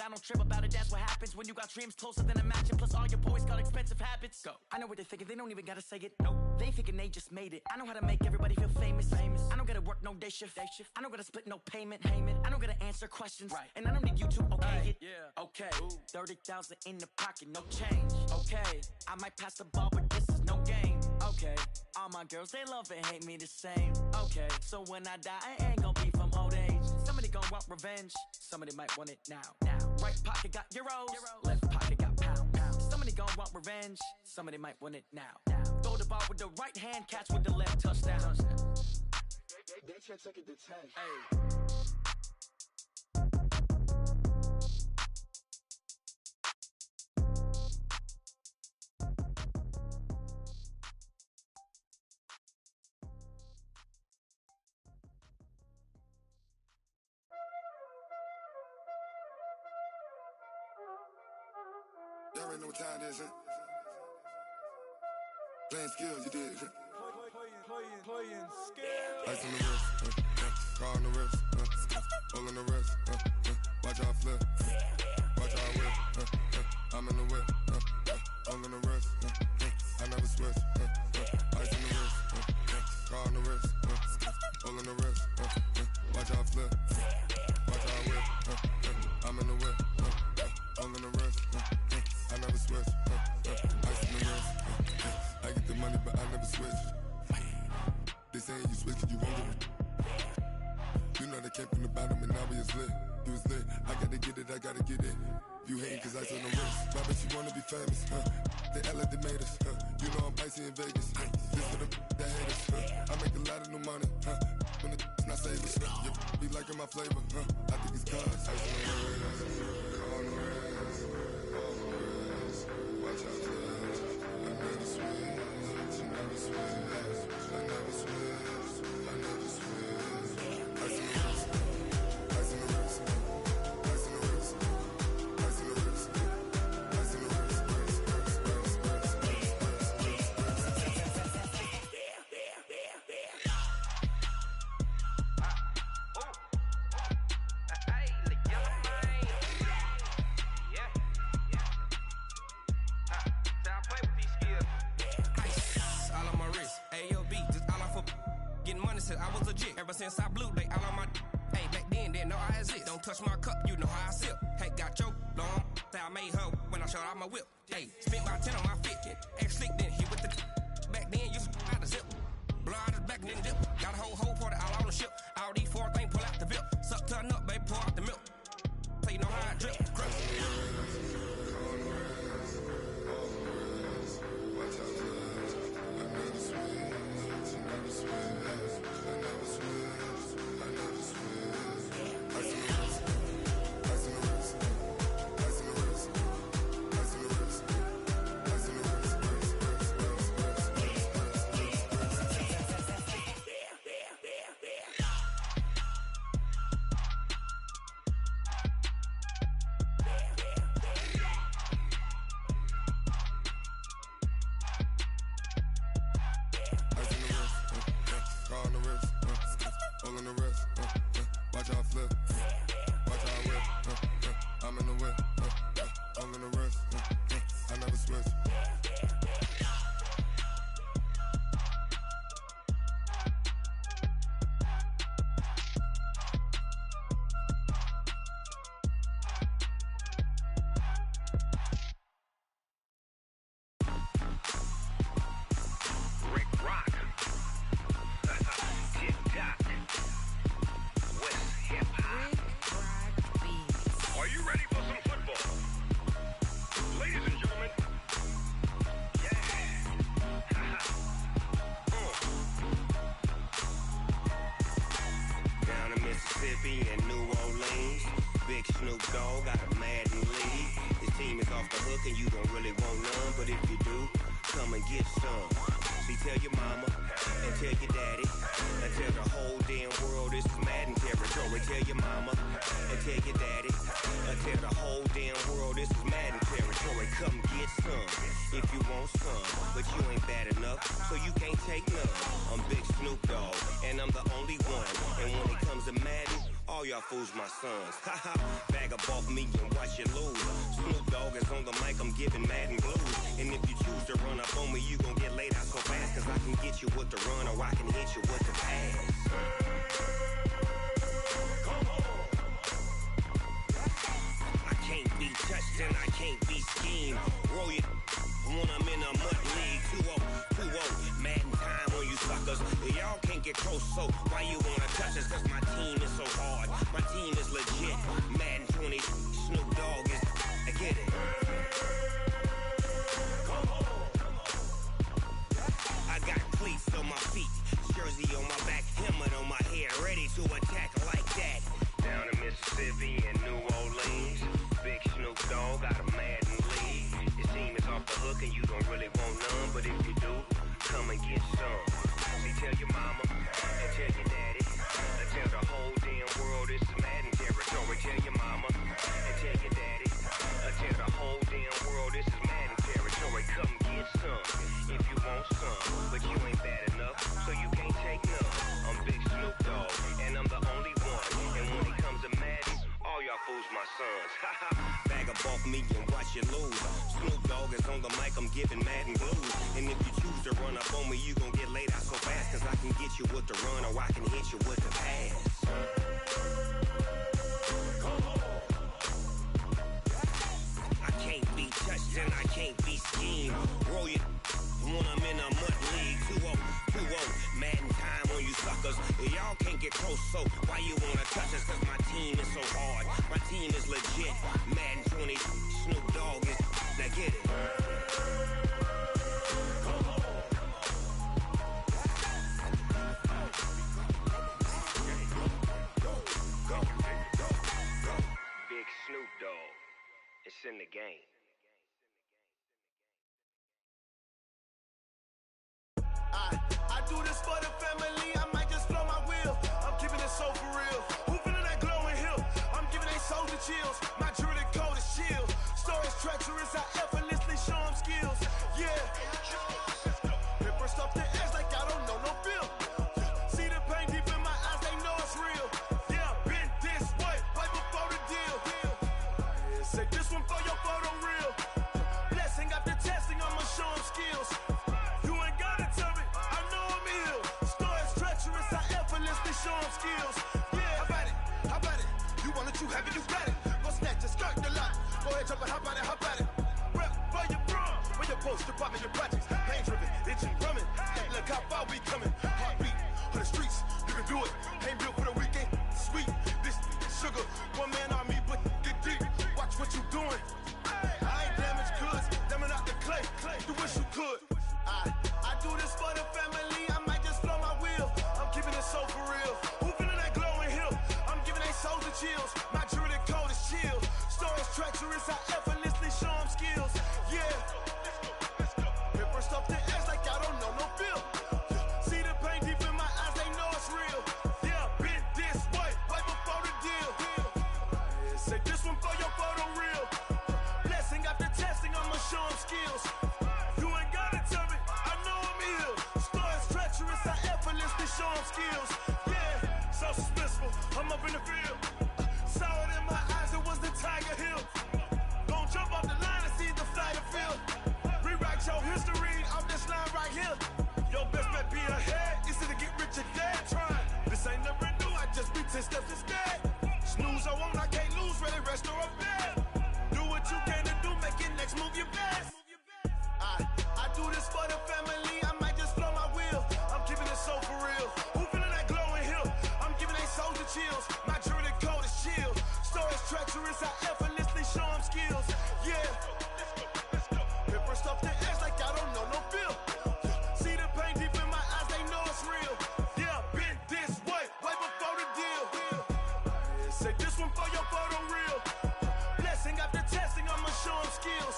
but I don't trip about it. That's what happens when you got dreams closer than imagine. Plus all your boys got expensive habits. Go. I know what they're thinking, they don't even gotta say it. No, they thinking they just made it. I know how to make everybody feel famous. I don't gotta work no day shift. I don't gotta split no payment. I don't gotta answer questions. Right. And I don't need you to okay it. Yeah. Okay. 30,000 in the pocket, no change. Okay. I might pass the ball, but this is no game. Okay. All my girls, they love and hate me the same. Okay. So when I die, I ain't gonna be from old age. Somebody gon' want revenge. Somebody might want it now. Right pocket got euros. Left pocket got pound. Somebody gon' want revenge. Somebody might want it now. Throw the ball with the right hand, catch with the left, touchdown. They can't take it to 10. Hey. Y'all already know what time it is, huh? Playing skills, you did. Playing skills. Ice on the wrist, car on the wrist, hole in the wrist, watch how I flip, watch how I whip, I'm in the whip, hole in the wrist, I never switch, ice on the wrist, car on the wrist, hole in the wrist, watch how I flip, watch how I whip, I'm in the whip, hole in the wrist, I never switch, ice on the wrist, I get the money but I never switch. They saying you switch 'cause you won't get it. You know they came from the bottom and now we is lit. You was lit, I gotta get it, I gotta get it. You hating 'cause ice on the wrist. Why bet you wanna be famous, They Ella, they made us, You know I'm icy in Vegas, This for the that hate us, I make a lot of new money, When it's not savers, You be liking my flavor, I think it's cause ice on the wrist, on the wrist, on the wrist. Watch out, I never switch, I never switch. I never switch, I never switch. Ice in the wrist, ice in the wrist, ice in the wrist, ice in the wrist, ice in the wrist, I was legit. Ever since I blew, they all on my hey, back then, didn't know I exist. Don't touch my cup, you know how I sip. Hey, got your long, I made her when I showed out my whip. Hey, spent about 10 on my fit. Ex-slick, then hit with the back then, used to out the zip. Blow out his back, then dip. Got a whole party all on the ship. All these 4 things, pull out the VIP. Suck, turn up, baby, pour out the milk. So you know how I drip. Crush. Fools my sons. Bag up off me and watch on the mic, I'm giving mad and blues. And if you choose to run up on me, you gon' get laid out so fast. Cause I can get you with the run or I can hit you with the pass. I can't be touched and I can't be schemed. Roll you when I'm in a mud league. 2-0, mad in time on you suckers. Y'all can't get close, so why you wanna touch us? Cause my team is so hard, my team is legit. Madden 20, Snoop Dogg is, I get it. I got cleats on my feet, jersey on my back, helmet on my head, ready to attack like that. Down in Mississippi and New Orleans, big Snoop Dogg got a Madden league. Your team is off the hook and you don't really want none, but if you do, come and get some. See, tell your mama and tell your daddy, and tell the whole damn world this is Madden territory. Tell your mama and tell your daddy, and tell the whole damn world this is Madden territory. Come get some if you want some, but you ain't bad enough, so you can't take none. I'm Big Snoop Dogg, and I'm the only one. And when it comes to Madden, all y'all fools my sons. Bag up off me and watch you lose. Snoop Dogg is on the mic, I'm giving Madden blues. And if you choose to run up on me, you gon' get laid out so fast. Cause I can get you with the run or I can hit you with the pass. I can't be touched and I can't be schemed. Roll you when I'm in a mud league. 2-0, mad in time on you suckers. Y'all can't get close, so why you wanna touch us? Cause my team is so hard, my team is legit. Madden 20, Snoop Dogg is, now get it. Big Snoop Dogg, it's in the game. I do this for the family, I might just blow my wheel. I'm keeping it so for real. Who feeling that glowing hill? I'm giving they soldier chills. My jewelry code is chill. Stories treacherous, I effortlessly show them skills. Yeah. Paper stuff the edge like I don't know no feel. See the pain deep in my eyes, they know it's real. Yeah, been this way, right before the deal. Say this one for your photo real. Blessing after testing, I'ma show them skills. You ain't gotta tell me, I know I'm ill. Stories treacherous, I effortlessly show them skills. Yeah, how about it? How about it? You want it, you have it, you got it. Go snatch it, skirt the lot. Go ahead, jump it, how about it, how about it? Rep for your bro, for your poster, popping your projects. Pain driven, itching, drumming. Look how far we coming. Heartbeat for the streets, you can do it. Ain't built for the weekend, sweet. This sugar, one man army, but get deep. Watch what you doing. I ain't damaged goods, damn out the clay. You wish you could. I do this for the family, I might just blow my wheel. I'm keeping it so for real. Who feeling that glowing hill? I'm giving they soldier chills. My jewelry code is chill. Stories treacherous, I effortlessly show them skills. Yeah. Paper stuff the edge like I don't know no feel. See the pain deep in my eyes, they know it's real. Yeah, been this way, right before the deal. Say this one for your photo real. Blessing after testing, I'ma show them skills. You ain't gotta tell me, I know I'm ill. Stories treacherous, I effortlessly show them skills. Yeah, so suspenseful, I'm up in the field. Saw it in my eyes, it was the Tiger Hill. Gon' jump off the line and see the flight of field. Rewrite your history off this line right here. Your best bet be ahead, easy to get rich or dead trying. This ain't never new, I just be 10 steps instead. Snooze I won't, I can't lose, ready, rest or a bed. Do what you can to do, make your next move your best. I do this for the family, I might just blow my wheel. I'm keeping it so for real. Who feeling that glowing hill? I'm giving they soldier chills. My jewelry code is chill. Stories treacherous, I effortlessly show them skills. Yeah. Paper stuff the edge like I don't know no feel. See the pain deep in my eyes, they know it's real. Yeah, been this way, right before the deal. Say this one for your photo real. Blessing after testing, I'ma show them skills.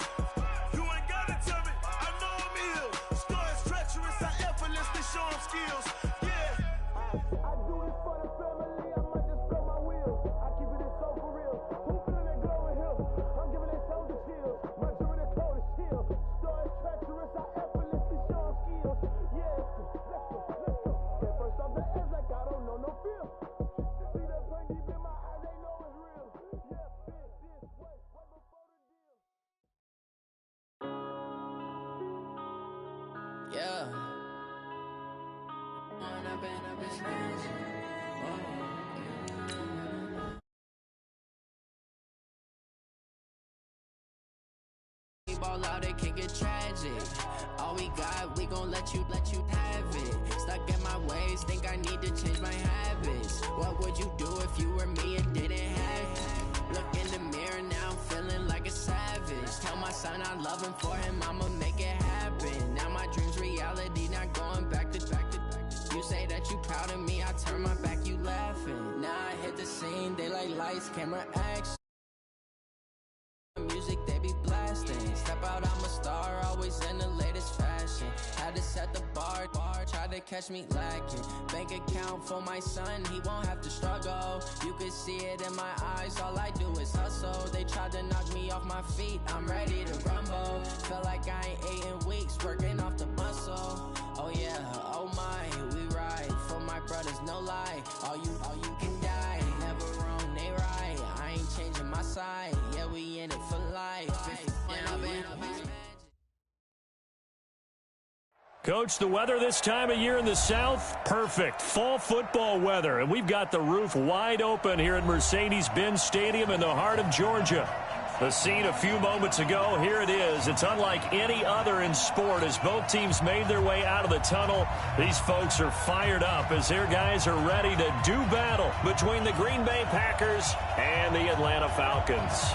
You ain't gotta tell me, I know I'm ill. Stories treacherous, I effortlessly show them skills. Yeah. I do this for the family, I might just blow my wheel. I keep it so for real. Who feeling that glowing Yeah. Ball out, it can get tragic. All we got, we gon' let you have it. Stuck in my ways, think I need to change my habits. What would you do if you were me and didn't have it? Look in the mirror, now I'm feeling like a savage. Tell my son I love him, for him I'ma make it happen. Now my dream's reality, not going back to. You say that you proud of me, I turn my back, you laughing. Now I hit the scene, they like lights, camera, action. Music, they be blasting. Step out, I'm a star, always in the latest fashion. Had to set the bar, try to catch me lacking. Bank account for my son, he won't have to struggle. You can see it in my eyes, all I do is hustle. They tried to knock me off my feet, I'm ready to rumble. Feel like I ain't ate in weeks, working off the muscle. Oh yeah, oh my, we ride for my brothers, no lie. All you can die, never wrong, they right. I ain't changing my side, yeah, we in it for life. Coach, the weather this time of year in the South, perfect. Fall football weather, and we've got the roof wide open here at Mercedes-Benz Stadium in the heart of Georgia. The scene a few moments ago, here it is. It's unlike any other in sport as both teams made their way out of the tunnel. These folks are fired up as their guys are ready to do battle between the Green Bay Packers and the Atlanta Falcons.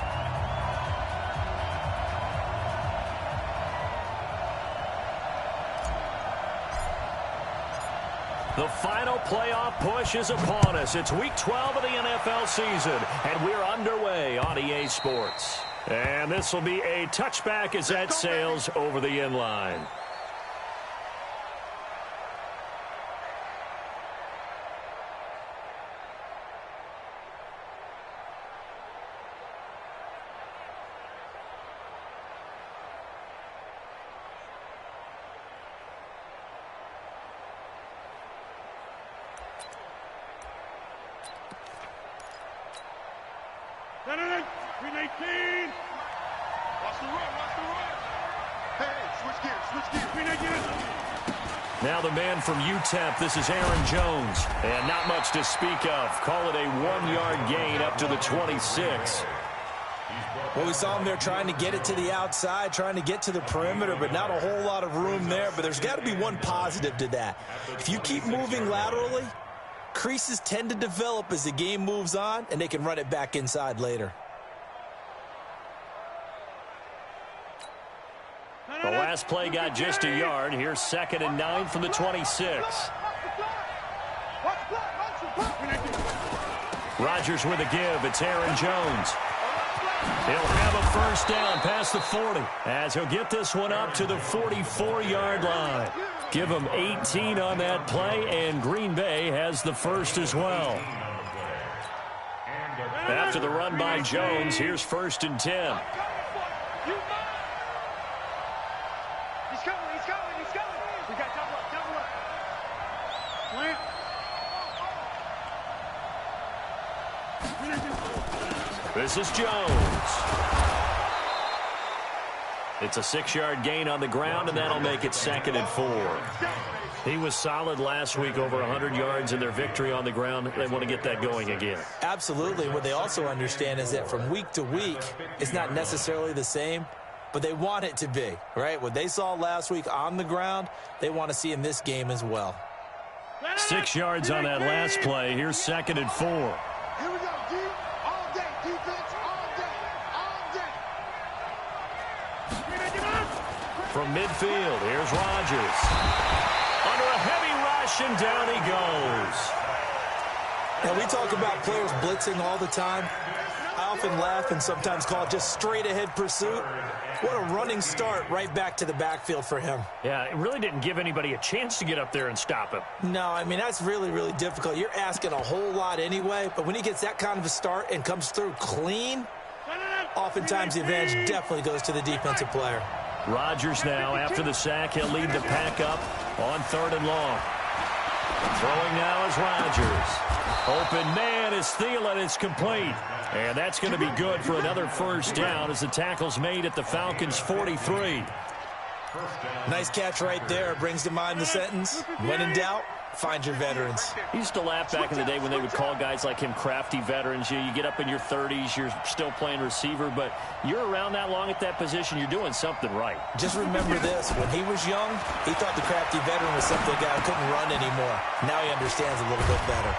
The final playoff push is upon us. It's Week 12 of the NFL season, and we're underway on EA Sports. And this will be a touchback as that sails over the end line. Now the man from UTEP, this is Aaron Jones. And not much to speak of. Call it a 1-yard gain up to the 26. Well, we saw him there trying to get it to the outside, trying to get to the perimeter, but not a whole lot of room there. But there's got to be one positive to that. If you keep moving laterally, creases tend to develop as the game moves on, and they can run it back inside later. The last play got just a yard. Here's 2nd and 9 from the 26. Rodgers with a give. It's Aaron Jones. He'll have a first down past the 40 as he'll get this one up to the 44-yard line. Give him 18 on that play, and Green Bay has the first as well. After the run by Jones, here's 1st and 10. This is Jones. It's a 6-yard gain on the ground, and that'll make it 2nd and 4. He was solid last week, over 100 yards in their victory on the ground. They want to get that going again. Absolutely. What they also understand is that from week to week, it's not necessarily the same, but they want it to be, right? What they saw last week on the ground, they want to see in this game as well. 6 yards on that last play. Here's 2nd and 4. Here we go, D. All day, defense, all day, all day. From midfield, here's Rodgers. Under a heavy rush, and down he goes. And we talk about players blitzing all the time. I often laugh and sometimes call it just straight-ahead pursuit. What a running start right back to the backfield for him. Yeah, it really didn't give anybody a chance to get up there and stop him. No, I mean, that's really, really difficult. You're asking a whole lot anyway, but when he gets that kind of a start and comes through clean, oftentimes the advantage definitely goes to the defensive player. Rodgers now, after the sack, he'll lead the pack up on 3rd and long. Throwing now is Rodgers. Open man is Thielen. It's complete. And that's going to be good for another first down as the tackle's made at the Falcons' 43. Nice catch right there. Brings to mind the sentence, when in doubt, find your veterans. He used to laugh back in the day when they would call guys like him crafty veterans. You get up in your 30s, you're still playing receiver, but you're around that long at that position, you're doing something right. Just remember this. When he was young, he thought the crafty veteran was something a guy who couldn't run anymore. Now he understands a little bit better.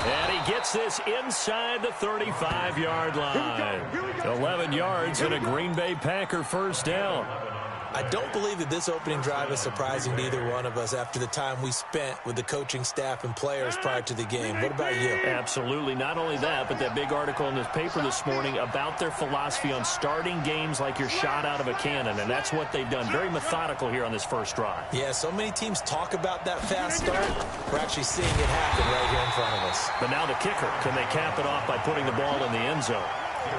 And he gets this inside the 35-yard line. 11 yards and a Green Bay Packer first down. I don't believe that this opening drive is surprising to either one of us after the time we spent with the coaching staff and players prior to the game. What about you? Absolutely. Not only that, but that big article in the paper this morning about their philosophy on starting games like you're shot out of a cannon, and that's what they've done. Very methodical here on this first drive. Yeah, so many teams talk about that fast start. We're actually seeing it happen right here in front of us. But now the kicker. Can they cap it off by putting the ball in the end zone?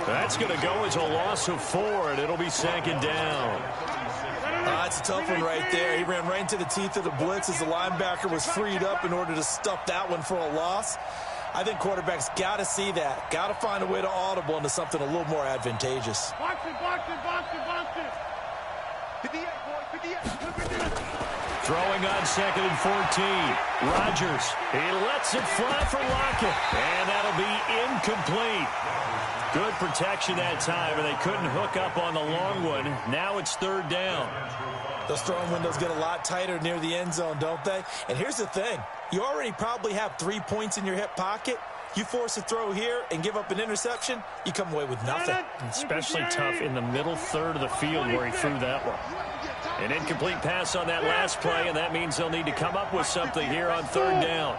That's going to go as a loss of 4, and it'll be second down. That's a tough one right there. He ran right into the teeth of the blitz as the linebacker was freed up in order to stuff that one for a loss. I think quarterbacks got to see that. Got to find a way to audible into something a little more advantageous. Box it. Throwing on 2nd and 14. Rodgers, he lets it fly for Lockett, and that'll be incomplete. Good protection that time, and they couldn't hook up on the long one. Now it's 3rd down. Those throwing windows get a lot tighter near the end zone, don't they? And here's the thing. You already probably have 3 points in your hip pocket. You force a throw here and give up an interception, you come away with nothing. Especially tough in the middle third of the field where he threw that one. An incomplete pass on that last play, and that means they'll need to come up with something here on 3rd down.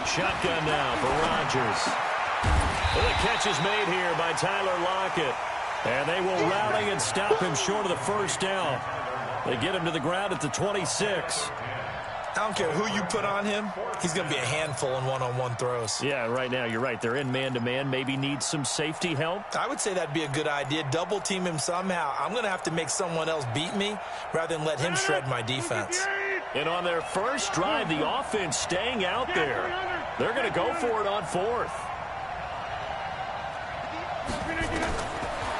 Shotgun now for Rodgers. And the catch is made here by Tyler Lockett. And they will rally and stop him short of the first down. They get him to the ground at the 26. I don't care who you put on him. He's going to be a handful in one-on-one throws. Yeah, right now, you're right. They're in man-to-man. Maybe need some safety help. I would say that'd be a good idea. Double team him somehow. I'm going to have to make someone else beat me rather than let him shred my defense. And on their first drive, the offense staying out there. They're going to go for it on 4th.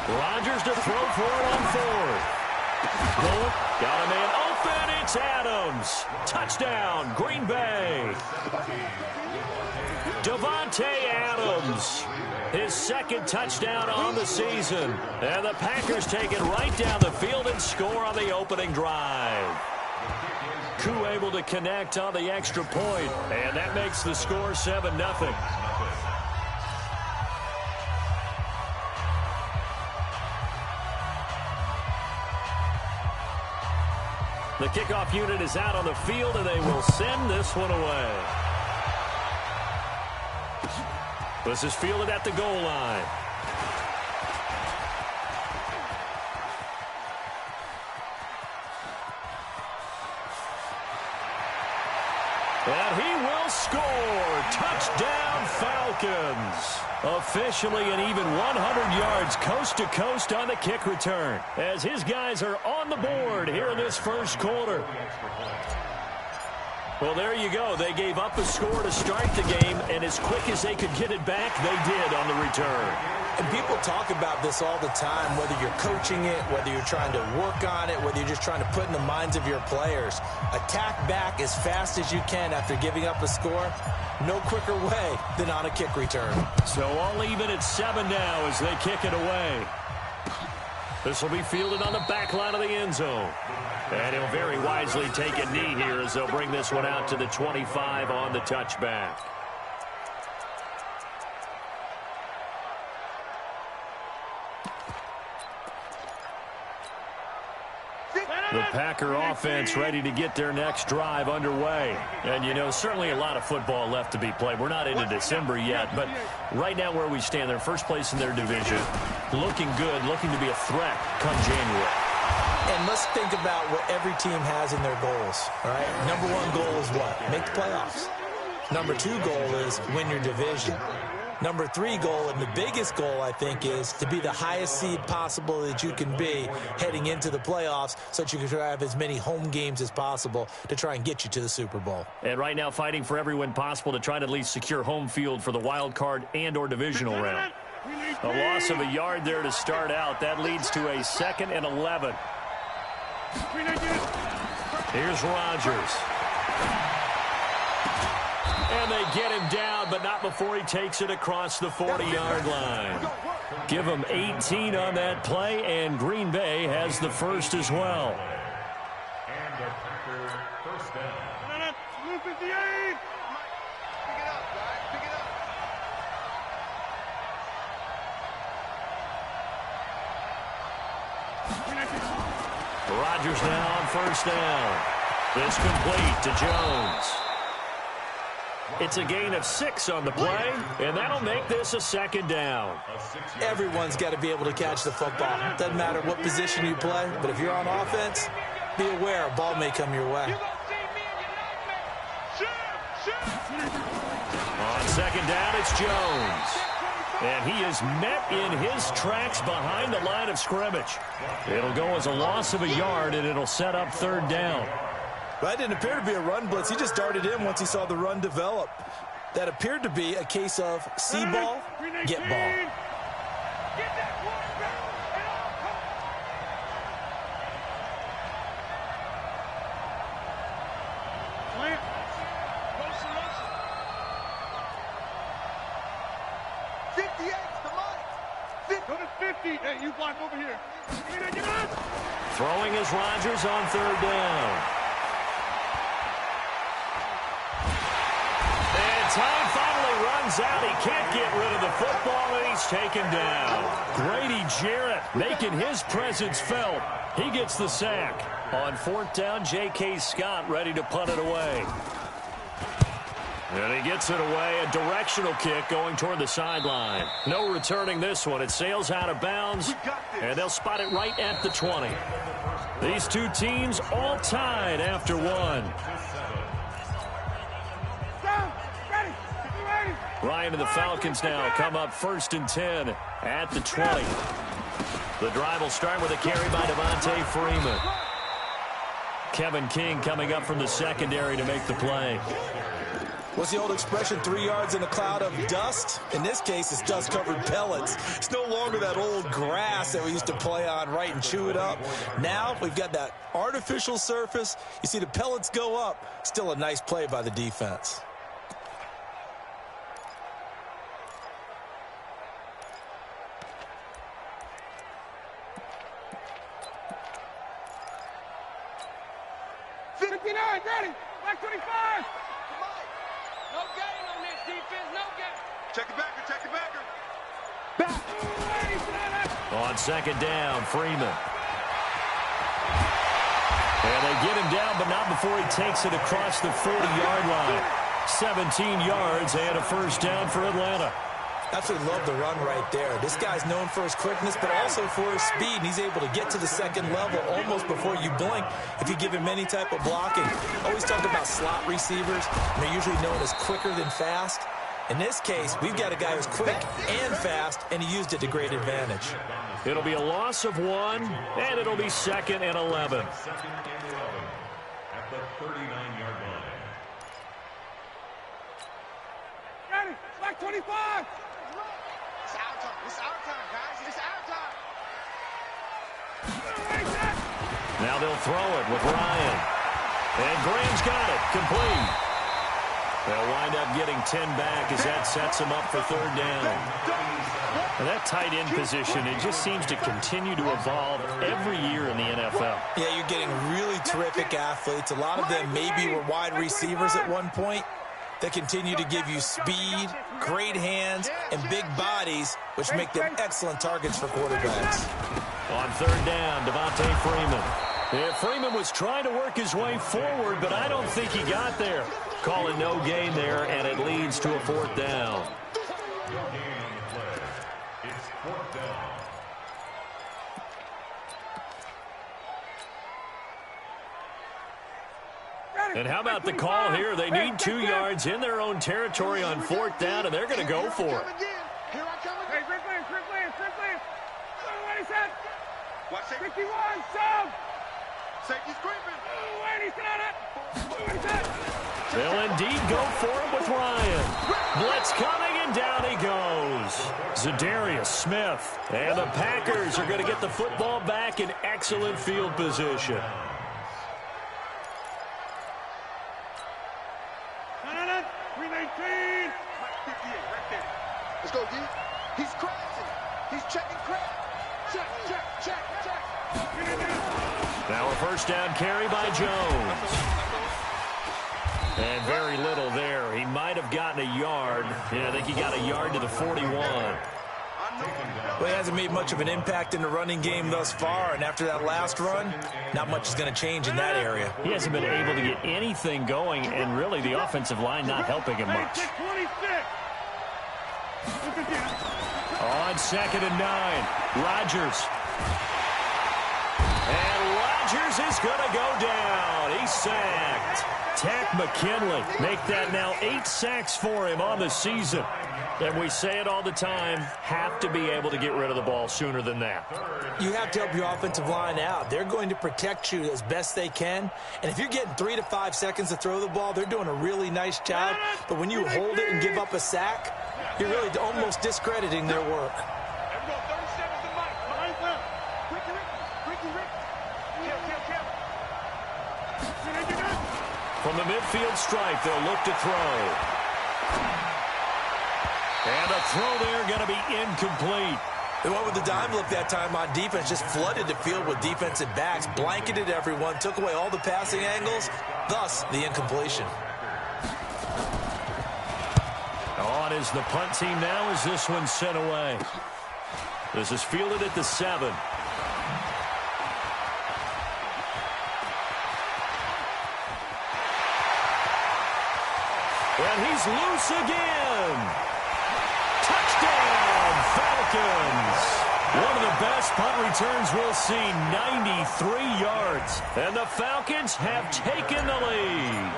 Rodgers to throw for it on 4th. Got a man open. It's Adams. Touchdown, Green Bay. Davante Adams. His 2nd touchdown on the season. And the Packers take it right down the field and score on the opening drive. Koo able to connect on the extra point, and that makes the score 7-0. The kickoff unit is out on the field, and they will send this one away. This is fielded at the goal line. And he will score. Touchdown, Falcons. Officially an even 100 yards coast to coast on the kick return as his guys are on the board here in this first quarter. Well, there you go. They gave up a score to start the game, and as quick as they could get it back, they did on the return. And people talk about this all the time, whether you're coaching it, whether you're trying to work on it, whether you're just trying to put in the minds of your players. Attack back as fast as you can after giving up a score. No quicker way than on a kick return. So all even at 7 now as they kick it away. This will be fielded on the back line of the end zone. And he'll very wisely take a knee here as they'll bring this one out to the 25 on the touchback. The Packer offense ready to get their next drive underway. And, you know, certainly a lot of football left to be played. We're not into December yet, but right now where we stand, they're first place in their division. Looking good, looking to be a threat come January. And let's think about what every team has in their goals, all right? Number 1 goal is what? Make the playoffs. Number 2 goal is win your division. Number 3 goal, and the biggest goal, I think, is to be the highest seed possible that you can be heading into the playoffs so that you can have as many home games as possible to try and get you to the Super Bowl. And right now fighting for every win possible to try to at least secure home field for the wild card and or divisional round. A loss of a yard there to start out. That leads to a 2nd and 11. Here's Rodgers. And they get him down, but not before he takes it across the 40-yard line. Give him 18 on that play, and Green Bay has the first as well. And the Packer first down. Blue 58. Pick it up, guys. Pick it up. Rodgers now on first down. This complete to Jones. It's a gain of 6 on the play, and that'll make this a 2nd down. Everyone's got to be able to catch the football. Doesn't matter what position you play, but if you're on offense, be aware a ball may come your way. On 2nd down, it's Jones. And he is met in his tracks behind the line of scrimmage. It'll go as a loss of a yard, and it'll set up 3rd down. That didn't appear to be a run blitz. He just darted in once he saw the run develop. That appeared to be a case of see ball, get ball. Hey, you block over here. Throwing is Rodgers on 3rd down. And time finally runs out. He can't get rid of the football, and he's taken down. Grady Jarrett making his presence felt. He gets the sack. On 4th down, J.K. Scott ready to punt it away. And he gets it away, a directional kick going toward the sideline. No returning this one. It sails out of bounds, and they'll spot it right at the 20. These two teams all tied after one. Ryan and the Falcons now come up 1st and 10 at the 20. The drive will start with a carry by Devontae Freeman. Kevin King coming up from the secondary to make the play. What's the old expression, 3 yards in a cloud of dust? In this case, it's dust-covered pellets. It's no longer that old grass that we used to play on, right, and chew it up. Now we've got that artificial surface. You see the pellets go up. Still a nice play by the defense. Ready, back 25. No game on this defense, no game. Check the backer, check the backer. Back. On 2nd down, Freeman. And they get him down, but not before he takes it across the 40-yard line. 17 yards and a 1st down for Atlanta. Absolutely love the run right there. This guy's known for his quickness, but also for his speed. And he's able to get to the 2nd level almost before you blink if you give him any type of blocking. Always talk about slot receivers. And they're usually known as quicker than fast. In this case, we've got a guy who's quick and fast, and he used it to great advantage. It'll be a loss of 1, and it'll be 2nd and 11. At the 39-yard line. Ready, back 25. It's our time. It's our time, guys. It's our time. Now they'll throw it with Ryan. And Graham's got it. Complete. They'll wind up getting 10 back as that sets them up for 3rd down. And that tight end position, it just seems to continue to evolve every year in the NFL. Yeah, you're getting really terrific athletes. A lot of them maybe were wide receivers at one point. They continue to give you speed, great hands, and big bodies, which make them excellent targets for quarterbacks. On 3rd down, Devontae Freeman. Yeah, Freeman was trying to work his way forward, but I don't think he got there. Calling no gain there, and it leads to a 4th down. No gain on the play. It's 4th down. And how about the call here? They need 2 yards in their own territory on 4th down, and they're going to go for it. Here I come again. Hey, Quick Lance. What he said? Watch it. 51, sub. Safety's creeping. Wait, he's got it. What he said? They'll indeed go for it with Ryan. Blitz coming and down he goes. Zadarius Smith. And the Packers are going to get the football back in excellent field position. Let's go, D. He's crashing. He's checking crack. Check, check, check, check. Now a first down carry by Jones. And very little there. He might have gotten a yard. Yeah, I think he got a yard to the 41. Well, he hasn't made much of an impact in the running game thus far, and after that last run, not much is going to change in that area. He hasn't been able to get anything going, and really the offensive line not helping him much. On 2nd and 9, Rodgers. And Rodgers is going to go down. He's sacked. Takk McKinley make that now 8 sacks for him on the season. And we say it all the time, have to be able to get rid of the ball sooner than that. You have to help your offensive line out. They're going to protect you as best they can. And if you're getting 3 to 5 seconds to throw the ball, they're doing a really nice job. But when you hold it and give up a sack, you're really almost discrediting their work. From the midfield stripe, they'll look to throw. And a throw there going to be incomplete. They went with the dime look that time on defense, just flooded the field with defensive backs, blanketed everyone, took away all the passing angles, thus the incompletion. On is the punt team now as this one's sent away. This is fielded at the 7. And he's loose again. Touchdown, Falcons. One of the best punt returns we'll see, 93 yards. And the Falcons have taken the lead.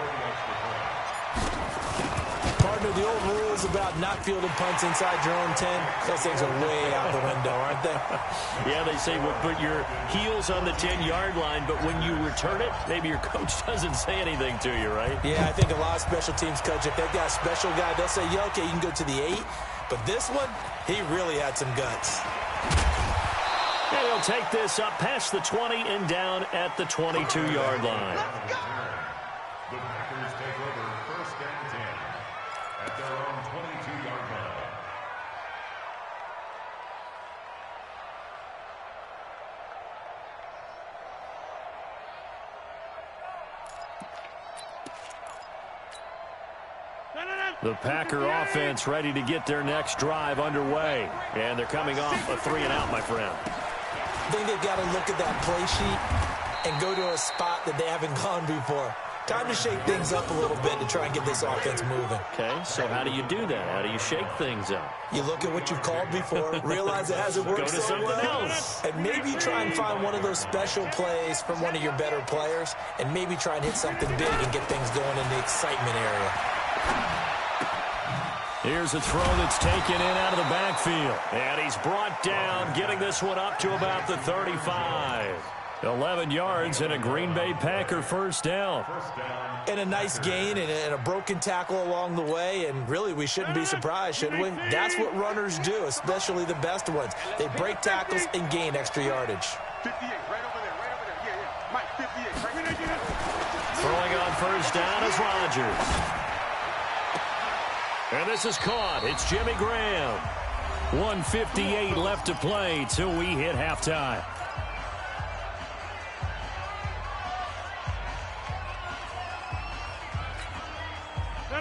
Partner, the old rules about not fielding punts inside your own 10, those things are way out the window, aren't they? Yeah, they say put your heels on the 10-yard line, but when you return it, maybe your coach doesn't say anything to you, right? Yeah, I think a lot of special teams coaches, if they've got a special guy, they'll say, yeah, okay, you can go to the 8. But this one, he really had some guts. And he'll take this up past the 20 and down at the 22-yard line. The Packers take over 1st and 10 at their own 22-yard line. The Packer offense ready to get their next drive underway. And they're coming off a 3-and-out, my friend. I think they've got to look at that play sheet and go to a spot that they haven't gone before. Time to shake things up a little bit to try and get this offense moving. Okay, so how do you do that? How do you shake things up? You look at what you've called before, realize it hasn't worked so so well, else. and maybe try and find one of those special plays from one of your better players, and maybe try and hit something big and get things going in the excitement area. Here's a throw that's taken in out of the backfield. And he's brought down, getting this one up to about the 35. 11 yards and a Green Bay Packer first down. And a nice gain and a broken tackle along the way, and really we shouldn't be surprised, should we? That's what runners do, especially the best ones. They break tackles and gain extra yardage. 58, right over there, right over there. Yeah, yeah. Mike, 58, right there. Throwing on first down is Rodgers. And this is caught. It's Jimmy Graham. 1:58 left to play till we hit halftime.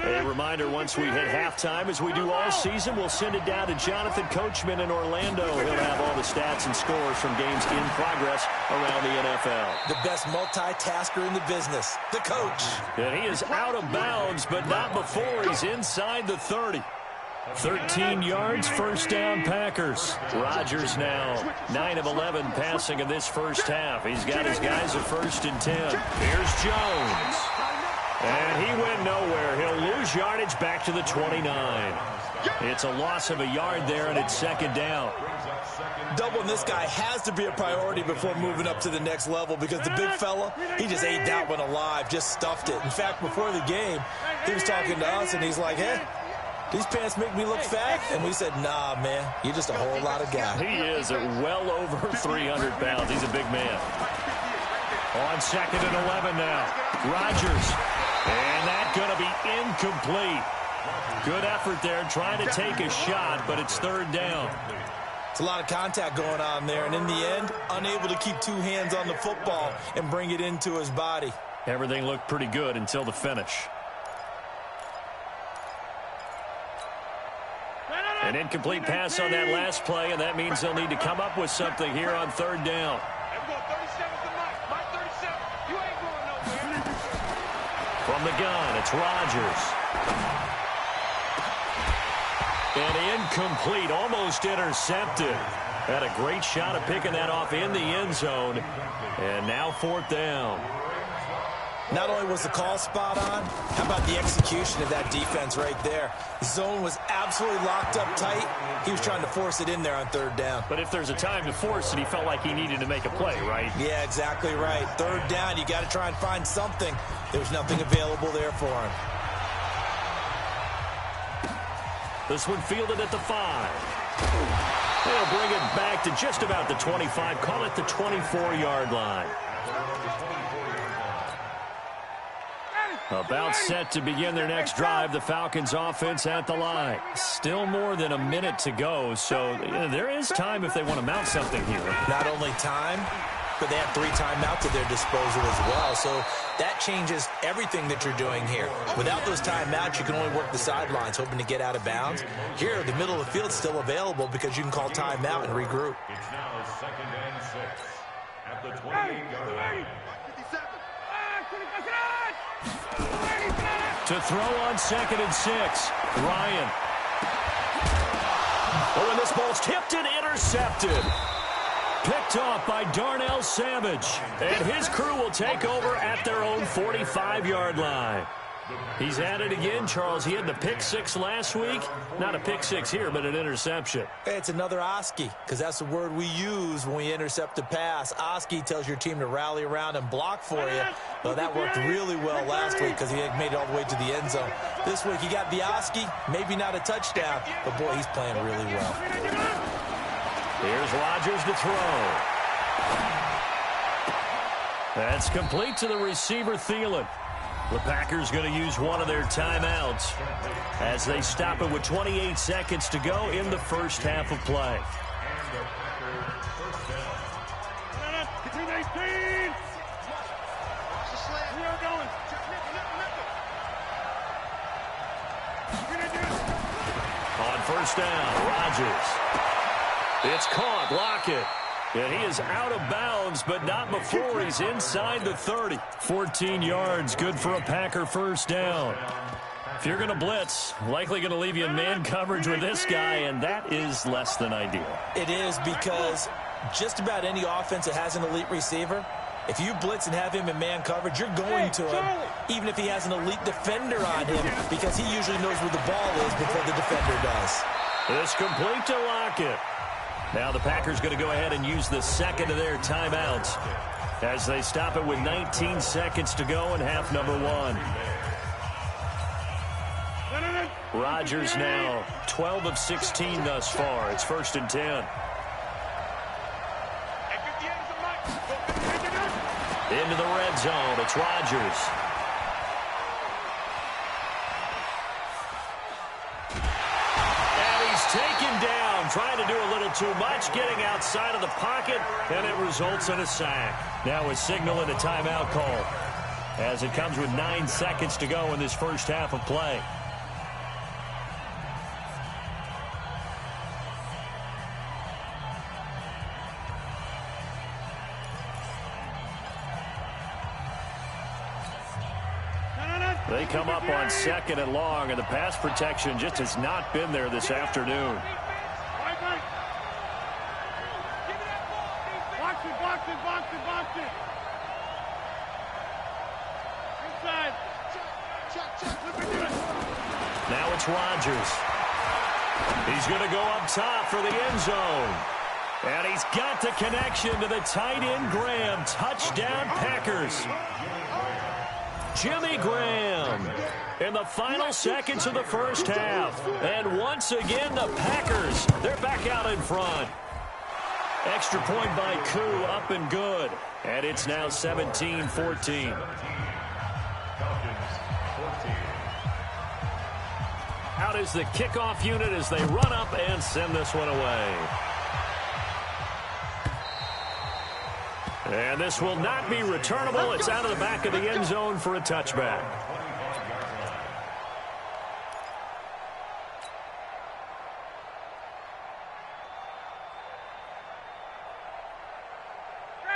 A reminder, once we hit halftime, as we do all season, we'll send it down to Jonathan Coachman in Orlando. He'll have all the stats and scores from games in progress around the NFL. The best multitasker in the business, the coach. And he is out of bounds, but not before he's inside the 30. 13 yards, first down Packers. Rodgers now 9 of 11 passing in this first half. He's got his guys at 1st and 10. Here's Jones. And he went nowhere. He'll lose yardage back to the 29. It's a loss of a yard there, and it's 2nd down. Doubling this guy has to be a priority before moving up to the next level, because the big fella, he just ate that one alive, just stuffed it. In fact, before the game, he was talking to us, and he's like, hey, these pants make me look fat? And we said, nah, man, you're just a whole lot of guy. He is at well over 300 pounds. He's a big man. On 2nd and 11 now. Rodgers. And that's going to be incomplete. Good effort there trying to take a shot, but it's 3rd down. It's a lot of contact going on there, and in the end, unable to keep 2 hands on the football and bring it into his body. Everything looked pretty good until the finish. An incomplete pass on that last play, and that means they'll need to come up with something here on 3rd down. From the gun, it's Rodgers. And incomplete, almost intercepted. Had a great shot at picking that off in the end zone. And now 4th down. Not only was the call spot on, how about the execution of that defense right there? The zone was absolutely locked up tight. He was trying to force it in there on 3rd down. But if there's a time to force it, he felt like he needed to make a play, right? Yeah, exactly right. 3rd down, you got to try and find something. There's nothing available there for him. This one fielded at the 5. They'll bring it back to just about the 25. Call it the 24-yard line. About set to begin their next drive. The Falcons offense at the line. Still more than a minute to go, so there is time if they want to mount something here. Not only time, but they have 3 timeouts at their disposal as well. So that changes everything that you're doing here. Without those timeouts, you can only work the sidelines, hoping to get out of bounds. Here, the middle of the field is still available because you can call timeout and regroup. It's now 2nd and 6 at the 28-yard line. To throw on 2nd and 6, Ryan. Oh, and this ball's tipped and intercepted. Picked off by Darnell Savage. And his crew will take over at their own 45-yard line. He's at it again, Charles. He had the pick 6 last week. Not a pick 6 here, but an interception. It's another Oski, because that's the word we use when we intercept a pass. Oski tells your team to rally around and block for you. Well, that worked really well last week because he had made it all the way to the end zone. This week, he got the Oski, maybe not a touchdown, but boy, he's playing really well. Here's Rodgers to throw. That's complete to the receiver, Thielen. The Packers going to use one of their timeouts as they stop it with 28 seconds to go in the first half of play. Between 18. We are going. On 1st down, Rodgers. It's caught. Lockett. And he is out of bounds, but not before he's inside the 30. 14 yards, good for a Packer 1st down. If you're going to blitz, likely going to leave you in man coverage with this guy, and that is less than ideal. It is, because just about any offense that has an elite receiver, if you blitz and have him in man coverage, you're going to him, even if he has an elite defender on him, because he usually knows where the ball is before the defender does. It's complete to Lockett. Now the Packers going to go ahead and use the 2nd of their timeouts as they stop it with 19 seconds to go in half number 1. Rodgers now 12 of 16 thus far. It's 1st and 10. Into the red zone. It's Rodgers. And he's taken down, trying to do a little too much, getting outside of the pocket, and it results in a sack. Now a signal and a timeout call as it comes with 9 seconds to go in this first half of play. They come up on 2nd and long, and the pass protection just has not been there this afternoon. Box it. Inside. Now it's Rodgers. He's going to go up top for the end zone. And he's got the connection to the tight end, Graham. Touchdown, Packers. Jimmy Graham in the final seconds of the first half. And once again, the Packers, they're back out in front. Extra point by Koo, up and good. And it's now 17-14. Out is the kickoff unit as they run up and send this one away. And this will not be returnable. It's out of the back of the end zone for a touchback.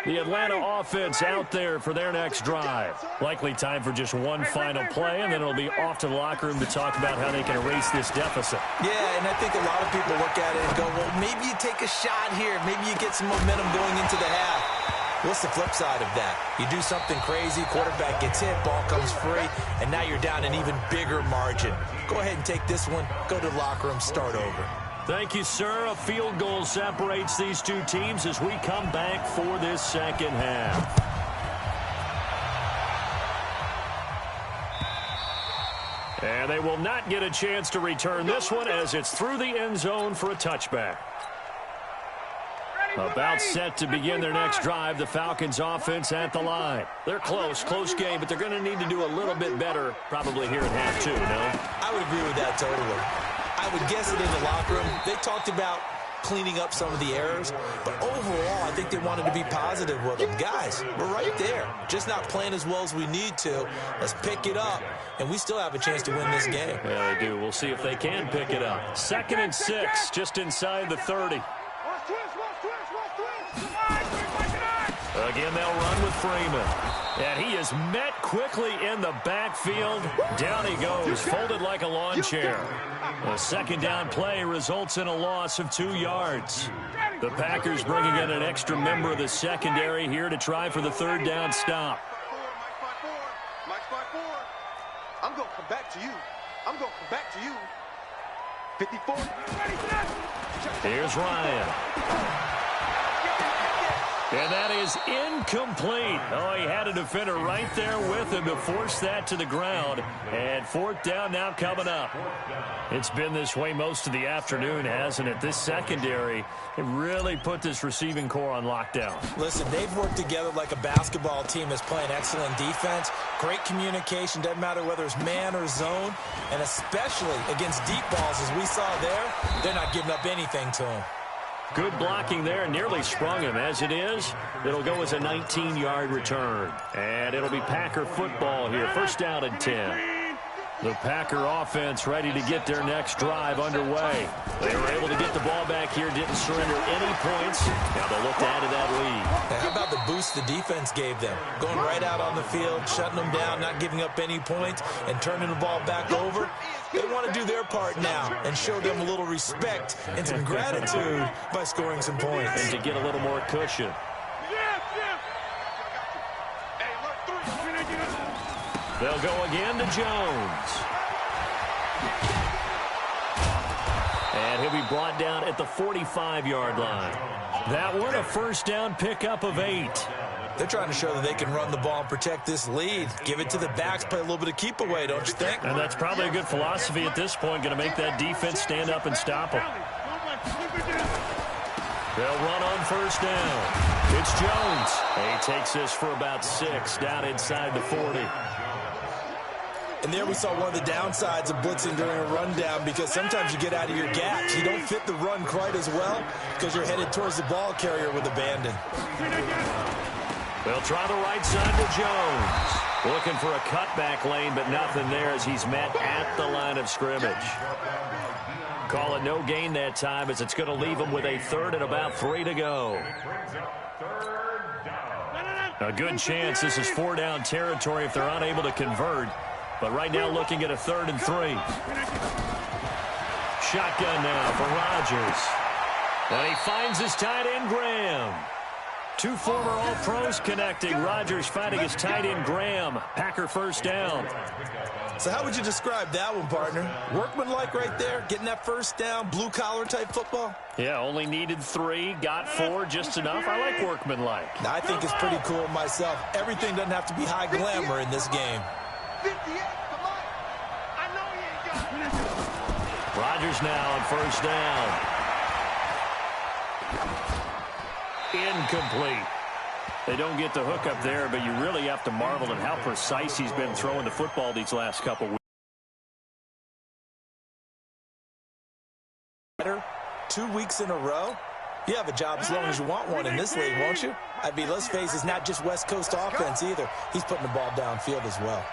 The Atlanta offense out there for their next drive. Likely time for just one final play, and then it'll be off to the locker room to talk about how they can erase this deficit. Yeah, and I think a lot of people look at it and go, well, maybe you take a shot here. Maybe you get some momentum going into the half. What's the flip side of that? You do something crazy, quarterback gets hit, ball comes free, and now you're down an even bigger margin. Go ahead and take this one, go to the locker room, start over. Thank you, sir. A field goal separates these two teams as we come back for this second half. And they will not get a chance to return this one as it's through the end zone for a touchback. About set to begin their next drive, the Falcons offense at the line. They're close game, but they're going to need to do a little bit better probably here in half two, no? I would agree with that totally. I would guess it in the locker room. They talked about cleaning up some of the errors, but overall, I think they wanted to be positive with them. Guys, we're right there. Just not playing as well as we need to. Let's pick it up, and we still have a chance to win this game. Yeah, they do. We'll see if they can pick it up. 2nd and 6, just inside the 30. Again, they'll run with Freeman. And he is met quickly in the backfield. Down he goes, folded like a lawn chair. A second down play results in a loss of 2 yards. The Packers bringing in an extra member of the secondary here to try for the 3rd down stop. I'm going to come back to you. I'm going to come back to you. 54. Here's Ryan. And that is incomplete. Oh, he had a defender right there with him to force that to the ground. And 4th down now coming up. It's been this way most of the afternoon, hasn't it? This secondary, it really put this receiving core on lockdown. Listen, they've worked together like a basketball team that's playing excellent defense. Great communication, doesn't matter whether it's man or zone. And especially against deep balls, as we saw there, they're not giving up anything to them. Good blocking there, nearly sprung him. As it is, it'll go as a 19-yard return. And it'll be Packer football here, 1st down and 10. The Packer offense ready to get their next drive underway. They were able to get the ball back here, didn't surrender any points. Now they'll look to add to that lead. Now, how about the boost the defense gave them? Going right out on the field, shutting them down, not giving up any points, and turning the ball back over. They want to do their part now and show them a little respect and some gratitude by scoring some points. And to get a little more cushion. They'll go again to Jones. And he'll be brought down at the 45-yard line. That one, a 1st down pickup of 8. They're trying to show that they can run the ball and protect this lead. Give it to the backs, play a little bit of keep away, don't you think? And that's probably a good philosophy at this point, going to make that defense stand up and stop them. They'll run on 1st down. It's Jones. He takes this for about 6 down inside the 40. And there we saw one of the downsides of blitzing during a rundown, because sometimes you get out of your gaps. You don't fit the run quite as well because you're headed towards the ball carrier with abandon. They'll try the right side to Jones. Looking for a cutback lane, but nothing there as he's met at the line of scrimmage. Call it no gain that time as it's going to leave him with a 3rd and about 3 to go. A good chance this is 4-down territory if they're unable to convert. But right now looking at a 3rd and 3. Shotgun now for Rodgers. And he finds his tight end, Graham. 2 former All-Pros connecting. Rodgers fighting his tight end, Graham. Packer 1st down. So how would you describe that one, partner? Workmanlike right there, getting that 1st down, blue-collar type football? Yeah, only needed 3, got 4, just enough. I like workmanlike. I think it's pretty cool myself. Everything doesn't have to be high glamour in this game. 58 for life. I know he ain't got it. Rodgers now on first down. Incomplete. They don't get the hook up there, but you really have to marvel at how precise he's been throwing the football these last couple weeks. 2 weeks in a row? You have a job as long as you want one in this league, won't you? I mean, let's face it, it's not just West Coast offense either. He's putting the ball downfield as well.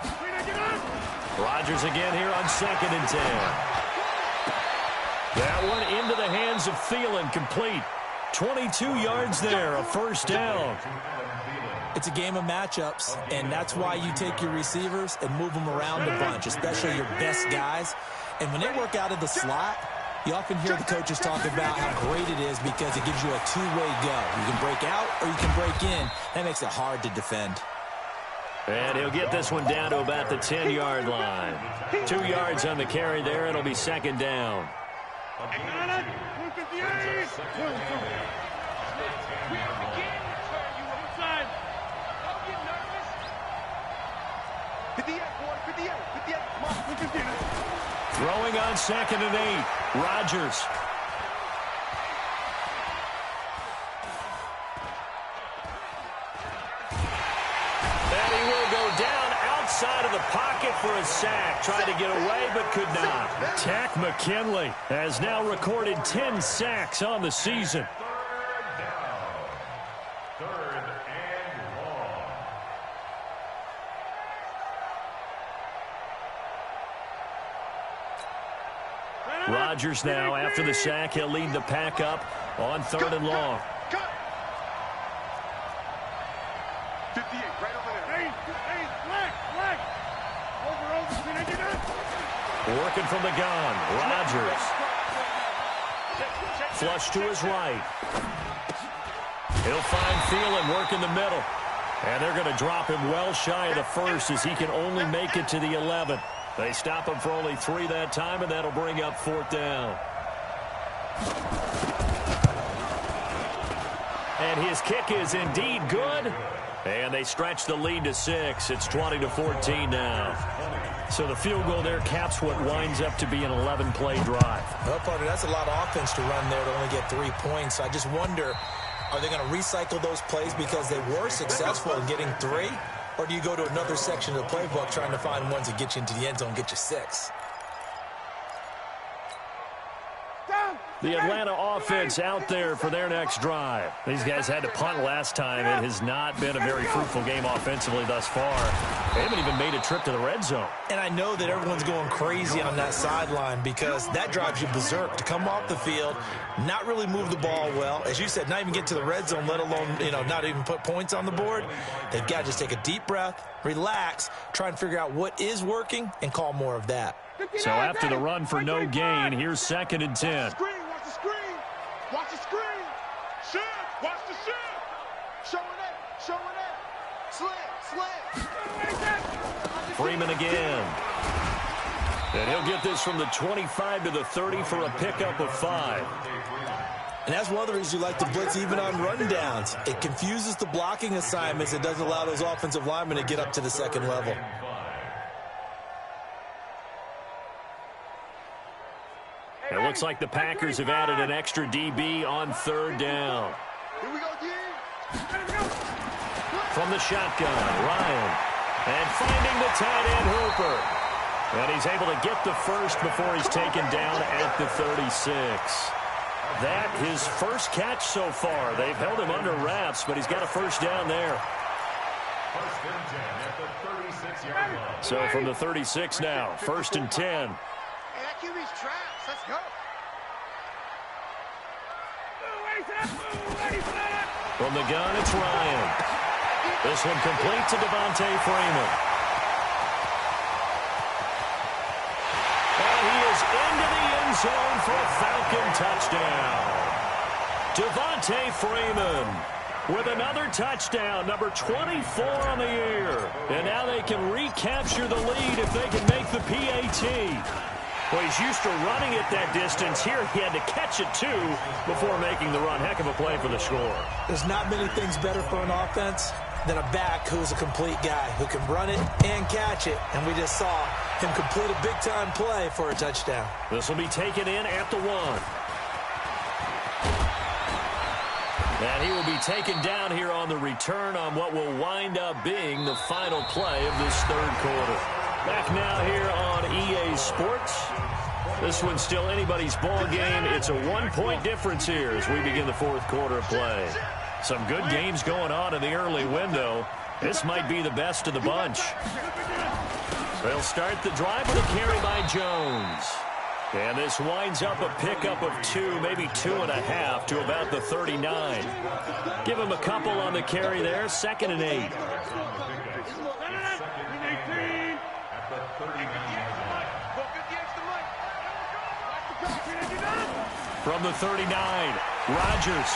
Rodgers again here on 2nd and 10. That one into the hands of Thielen, complete. 22 yards there, a first down. It's a game of matchups, and that's why you take your receivers and move them around a bunch, especially your best guys. And when they work out of the slot, you often hear the coaches talk about how great it is because it gives you a two-way go. You can break out or you can break in. That makes it hard to defend. And he'll get this one down to about the 10-yard line. 2 yards on the carry there. It'll be second down. Throwing on 2nd and 8. Rodgers. And he will go down outside of the pocket for a sack. Tried to get away, but could not. Tack McKinley has now recorded 10 sacks on the season. Rodgers now, after the sack, he'll lead the pack up on 3rd and long. 58, right over there. Working from the gun, Rodgers. Flush to his right. He'll find Thielen working the middle. And they're going to drop him well shy of the first as he can only make it to the 11. They stop him for only 3 that time, and that'll bring up 4th down. And his kick is indeed good. And they stretch the lead to 6. It's 20-14 now. So the field goal there caps what winds up to be an 11-play drive. Well, partner, that's a lot of offense to run there to only get 3 points. I just wonder, are they going to recycle those plays because they were successful in getting 3? Or do you go to another section of the playbook trying to find ones that get you into the end zone and get you 6? The Atlanta offense out there for their next drive. These guys had to punt last time. It has not been a very fruitful game offensively thus far. They haven't even made a trip to the red zone. And I know that everyone's going crazy on that sideline because that drives you berserk to come off the field, not really move the ball well. As you said, not even get to the red zone, let alone, not even put points on the board. They've got to just take a deep breath, relax, try and figure out what is working, and call more of that. So after the run for no gain, here's 2nd and 10. Watch the screen. Shift. Watch the shift. Showing it. Slam. Freeman again. And he'll get this from the 25 to the 30 for a pickup of 5. And that's one of the reasons you like to blitz even on rundowns. It confuses the blocking assignments. It doesn't allow those offensive linemen to get up to the 2nd level. It looks like the Packers have added an extra DB on 3rd down. Here we go, D. From the shotgun, Ryan. And finding the tight end, Hooper. And he's able to get the first before he's taken down at the 36. That his first catch so far. They've held him under wraps, but he's got a first down there. First and 10 at the 36-yard line. So from the 36 now, 1st and 10. Hey, that QB's trash. Let's go. From the gun, it's Ryan. This one complete to Devontae Freeman. And he is into the end zone for a Falcon touchdown. Devontae Freeman with another touchdown, number 24 on the year. And now they can recapture the lead if they can make the PAT. Well, he's used to running it that distance. Here he had to catch it, too, before making the run. Heck of a play for the score. There's not many things better for an offense than a back who's a complete guy who can run it and catch it. And we just saw him complete a big-time play for a touchdown. This will be taken in at the 1. And he will be taken down here on the return on what will wind up being the final play of this third quarter. Back now here on EA Sports. This one's still anybody's ball game. It's a 1-point difference here as we begin the fourth quarter of play. Some good games going on in the early window. This might be the best of the bunch. They'll start the drive with a carry by Jones. And this winds up a pickup of 2, maybe 2.5 to about the 39. Give him a couple on the carry there. 2nd and 8. From the 39, Rodgers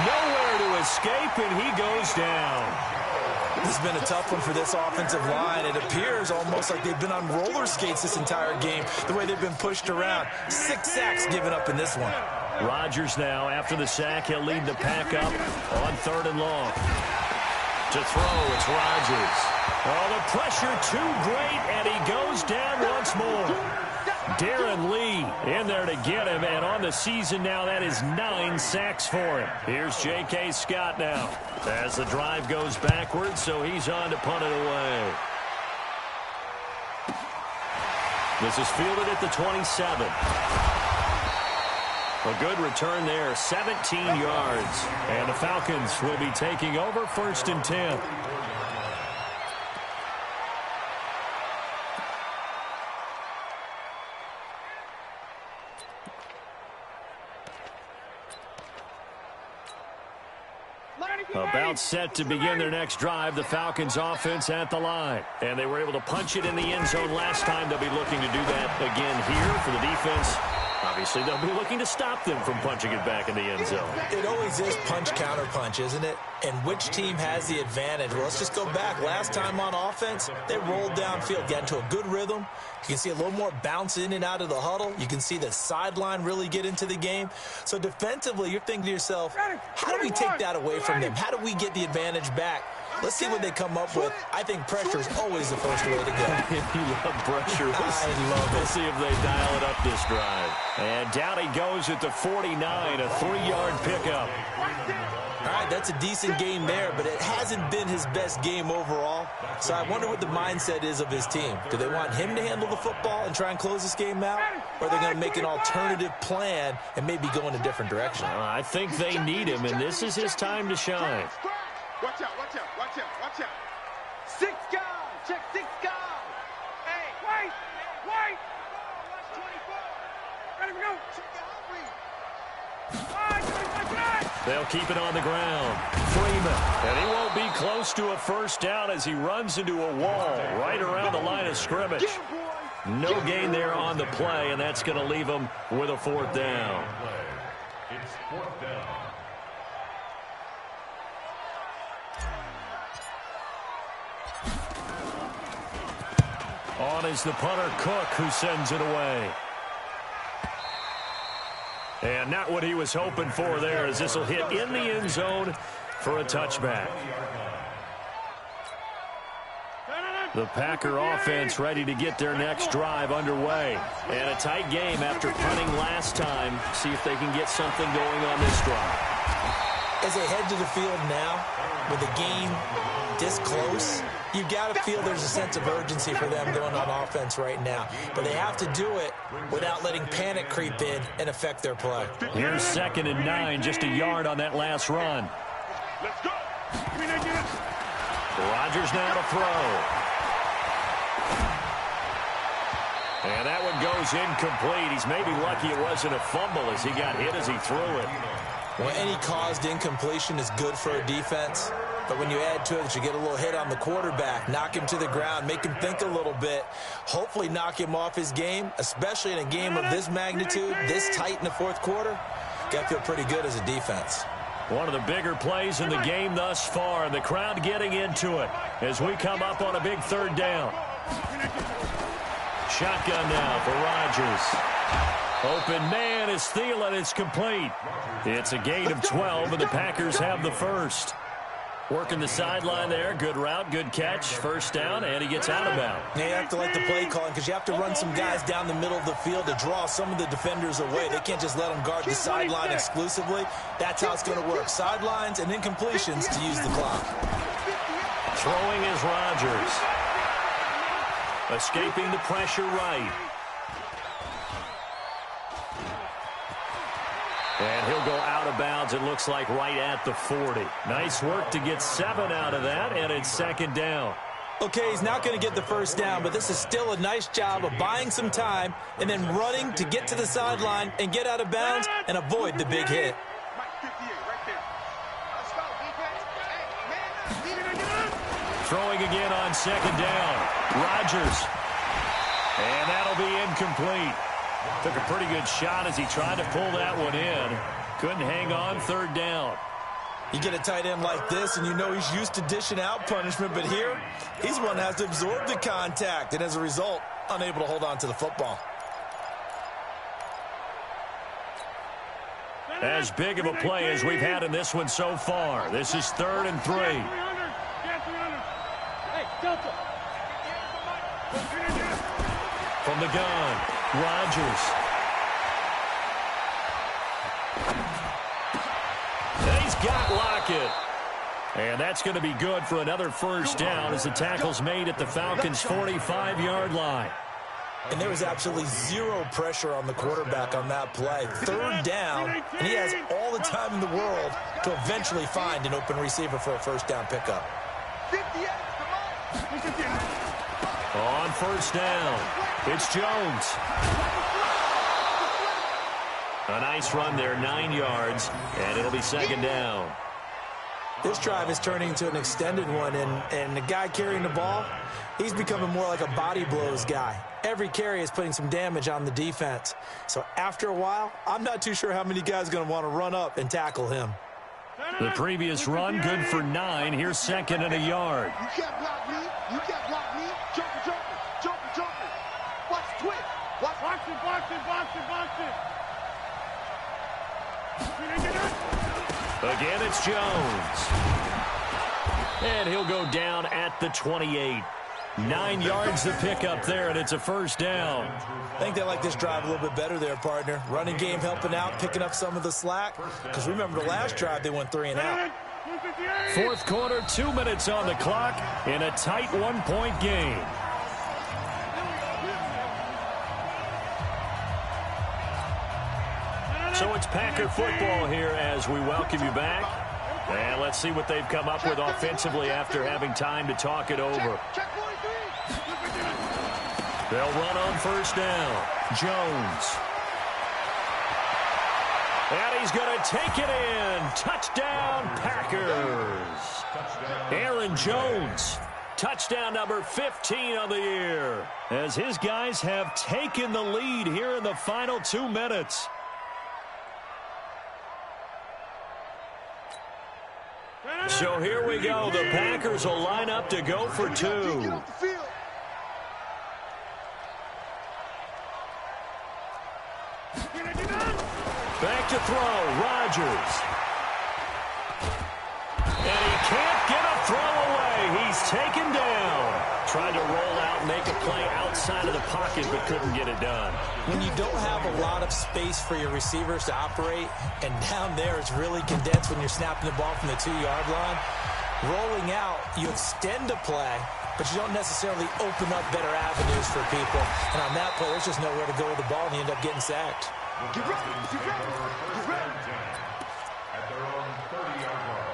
nowhere to escape, and he goes down. This has been a tough one for this offensive line. It appears almost like they've been on roller skates this entire game, the way they've been pushed around. 6 sacks given up in this one. Rodgers now, after the sack, he'll lead the pack up on 3rd and long. To throw, it's Rodgers. Oh, the pressure too great, and he goes down once more. Darren Lee in there to get him, and on the season now, that is 9 sacks for him. Here's J.K. Scott now as the drive goes backwards, so he's on to punt it away. This is fielded at the 27. A good return there, 17 yards, and the Falcons will be taking over 1st and 10. About set to begin their next drive, the Falcons offense at the line. And they were able to punch it in the end zone last time. They'll be looking to do that again here for the defense. Obviously, they'll be looking to stop them from punching it back in the end zone. It always is punch-counter-punch, isn't it? And which team has the advantage? Well, let's just go back. Last time on offense, they rolled downfield, got into a good rhythm. You can see a little more bounce in and out of the huddle. You can see the sideline really get into the game. So defensively, you're thinking to yourself, how do we take that away from them? How do we get the advantage back? Let's see what they come up with. I think pressure is always the first way to go. You love pressure. I love it. We'll see if they dial it up this drive. And down he goes at the 49, a 3-yard pickup. All right, that's a decent game there, but it hasn't been his best game overall. So I wonder what the mindset is of his team. Do they want him to handle the football and try and close this game out? Or are they going to make an alternative plan and maybe go in a different direction? I think they need him, and this is his time to shine. Watch out, watch out, watch out, watch out. 6 guys, check 6 guys. Hey, wait. Watch 24. Ready to go. They'll keep it on the ground. Freeman, and he won't be close to a first down as he runs into a wall right around the line of scrimmage. No gain there on the play, and that's going to leave him with a 4th down. It's 4th down. On is the punter, Cook, who sends it away. And not what he was hoping for there, as this will hit in the end zone for a touchback. The Packer offense ready to get their next drive underway. And a tight game after punting last time. See if they can get something going on this drive. As they head to the field now, with the game this close, you got to feel there's a sense of urgency for them going on offense right now. But they have to do it without letting panic creep in and affect their play. Here's 2nd and 9, just a yard on that last run. Let's go. Rodgers now to throw. And that one goes incomplete. He's maybe lucky it wasn't a fumble as he got hit as he threw it. Well, any caused incompletion is good for a defense. But when you add to it that you get a little hit on the quarterback, knock him to the ground, make him think a little bit, hopefully knock him off his game, especially in a game of this magnitude, this tight in the fourth quarter, got to feel pretty good as a defense. One of the bigger plays in the game thus far, and the crowd getting into it as we come up on a big 3rd down. Shotgun now for Rodgers. Open man is Thielen. It's complete. It's a gain of 12, and the Packers have the first. Working the sideline there. Good route, good catch. First down, and he gets out of bounds. Yeah, you have to like the play calling because you have to run some guys down the middle of the field to draw some of the defenders away. They can't just let them guard the sideline exclusively. That's how it's going to work. Sidelines and incompletions to use the clock. Throwing is Rodgers. Escaping the pressure right. And he'll go out of bounds, it looks like, right at the 40. Nice work to get 7 out of that, and it's second down. Okay, he's not going to get the first down, but this is still a nice job of buying some time and then running to get to the sideline and get out of bounds and avoid the big hit. Throwing again on second down. Rodgers. And that'll be incomplete. Took a pretty good shot as he tried to pull that one in. Couldn't hang on, third down. You get a tight end like this, and you know he's used to dishing out punishment, but here, he's one that has to absorb the contact, and as a result, unable to hold on to the football. As big of a play as we've had in this one so far. This is 3rd and 3. From the gun, Rodgers. And he's got Lockett. And that's going to be good for another first down as the tackle's made at the Falcons' 45-yard line. And there was absolutely zero pressure on the quarterback on that play. Third down, and he has all the time in the world to eventually find an open receiver for a first down pickup. On first down, it's Jones. A nice run there, 9 yards, and it'll be second down. This drive is turning into an extended one, and the guy carrying the ball, he's becoming more like a body blows guy. Every carry is putting some damage on the defense. So after a while, I'm not too sure how many guys are going to want to run up and tackle him. The previous run, good for 9. Here's second and a yard. You can't block me. You can't block me. Jumper. Watch twitch. Watch it. Again, it's Jones. And he'll go down at the 28. 9 yards to pick up there, and it's a first down. I think they like this drive a little bit better there, partner. Running game helping out, picking up some of the slack. Because remember the last drive, they went 3 and out. Fourth quarter, 2 minutes on the clock in a tight 1-point game. So it's Packer football here as we welcome you back. And let's see what they've come up with offensively after having time to talk it over. They'll run on first down. Jones. And he's going to take it in. Touchdown, Packers. Aaron Jones. Touchdown number 15 on the year. As his guys have taken the lead here in the final 2 minutes. So here we go. The Packers will line up to go for 2. Back to throw. Rodgers. And he can't get a throw away. He's taken down. Tried to roll out, make a play outside of the pocket, but couldn't get it done. When you don't have a lot of space for your receivers to operate, and down there it's really condensed when you're snapping the ball from the 2-yard line, rolling out, you extend a play, but you don't necessarily open up better avenues for people. And on that play, there's just nowhere to go with the ball, and you end up getting sacked. Get ready. At their own 30-yard line.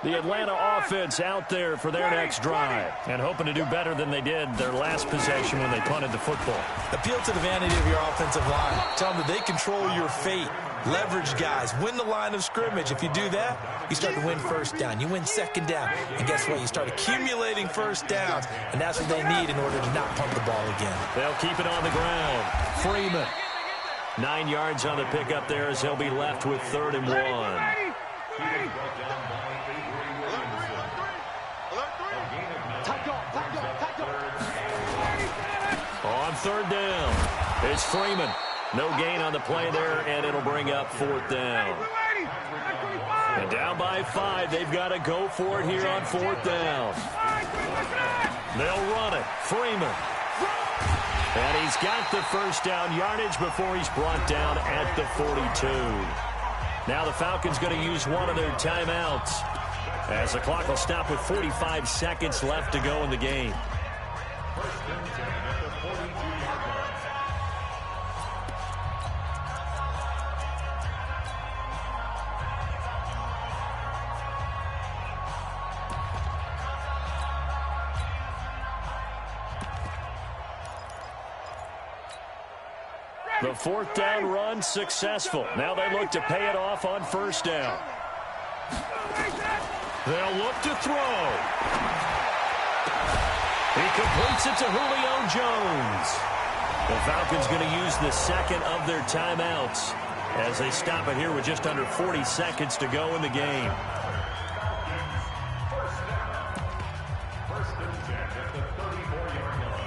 The Atlanta offense out there for their next drive and hoping to do better than they did their last possession when they punted the football. Appeal to the vanity of your offensive line. Tell them that they control your fate. Leverage guys. Win the line of scrimmage. If you do that, you start to win first down. You win second down. And guess what? You start accumulating first downs. And that's what they need in order to not punt the ball again. They'll keep it on the ground. Freeman. 9 yards on the pickup there as he'll be left with 3rd and 1. On 3rd down, it's Freeman. No gain on the play there, and it'll bring up 4th down. And down by 5. They've got to go for it here on 4th down. They'll run it. Freeman. And he's got the first down yardage before he's brought down at the 42. Now the Falcons going to use one of their timeouts, as the clock will stop with 45 seconds left to go in the game. First and 10 at the 42-yard line. The 4th down run successful. Now they look to pay it off on 1st down. They'll look to throw. He completes it to Julio Jones. The Falcons going to use the second of their timeouts as they stop it here with just under 40 seconds to go in the game. First and 10 at the 34-yard line.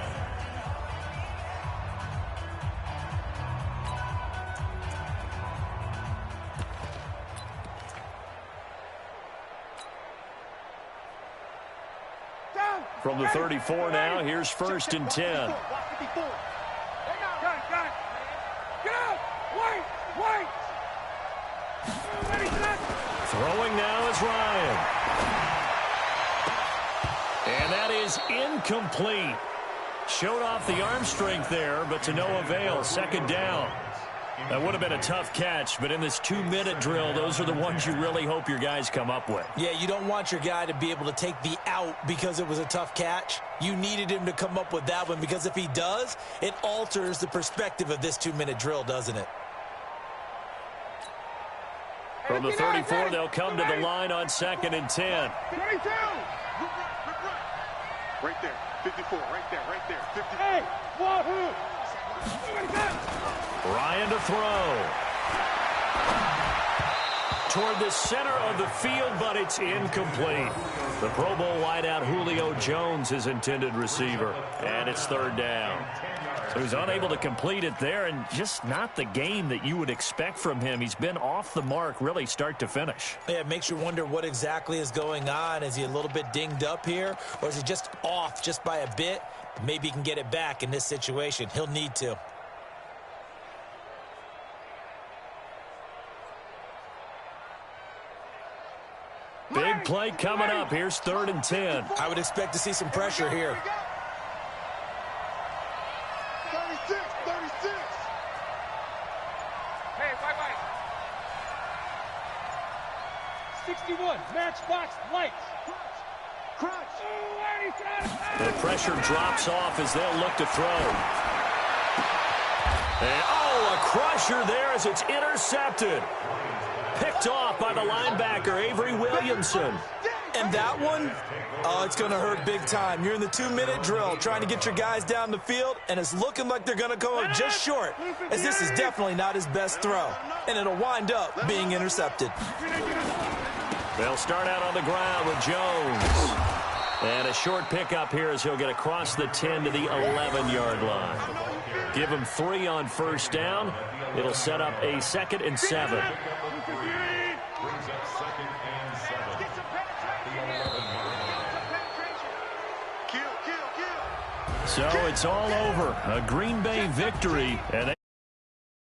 From the 34 now, here's 1st and 10. Got it. Get out! Wait! Throwing now is Ryan. And that is incomplete. Showed off the arm strength there, but to no avail. 2nd down. That would have been a tough catch, but in this 2-minute drill, those are the ones you really hope your guys come up with. Yeah, you don't want your guy to be able to take the out because it was a tough catch. You needed him to come up with that one, because if he does, it alters the perspective of this 2-minute drill, doesn't it? From the 34, they'll come to the line on 2nd and 10. 22! Right there, 54, right there, 50. Hey, wahoo! Ryan to throw. Toward the center of the field, but it's incomplete. The Pro Bowl wideout Julio Jones, his intended receiver. And it's 3rd down. So he's unable to complete it there, and just not the game that you would expect from him. He's been off the mark really start to finish. Yeah, it makes you wonder what exactly is going on. Is he a little bit dinged up here, or is he just off just by a bit? Maybe he can get it back in this situation. He'll need to. Big play coming up. Here's 3rd and 10. I would expect to see some pressure here. 36. Hey, wait. 61, matchbox lights. Crunch. The pressure drops off as they'll look to throw. And, a crusher there as it's intercepted. Picked off by the linebacker, Avery Williamson. And that one, it's going to hurt big time. You're in the 2-minute drill trying to get your guys down the field, and it's looking like they're going to come up just short, as this is definitely not his best throw. And it'll wind up being intercepted. They'll start out on the ground with Jones. And a short pickup here as he'll get across the 10 to the 11-yard line. Give him 3 on 1st down. It'll set up a 2nd and 7. Brings up 2nd and 7. The 11-yard line. Kill. So it's all over. A Green Bay victory. And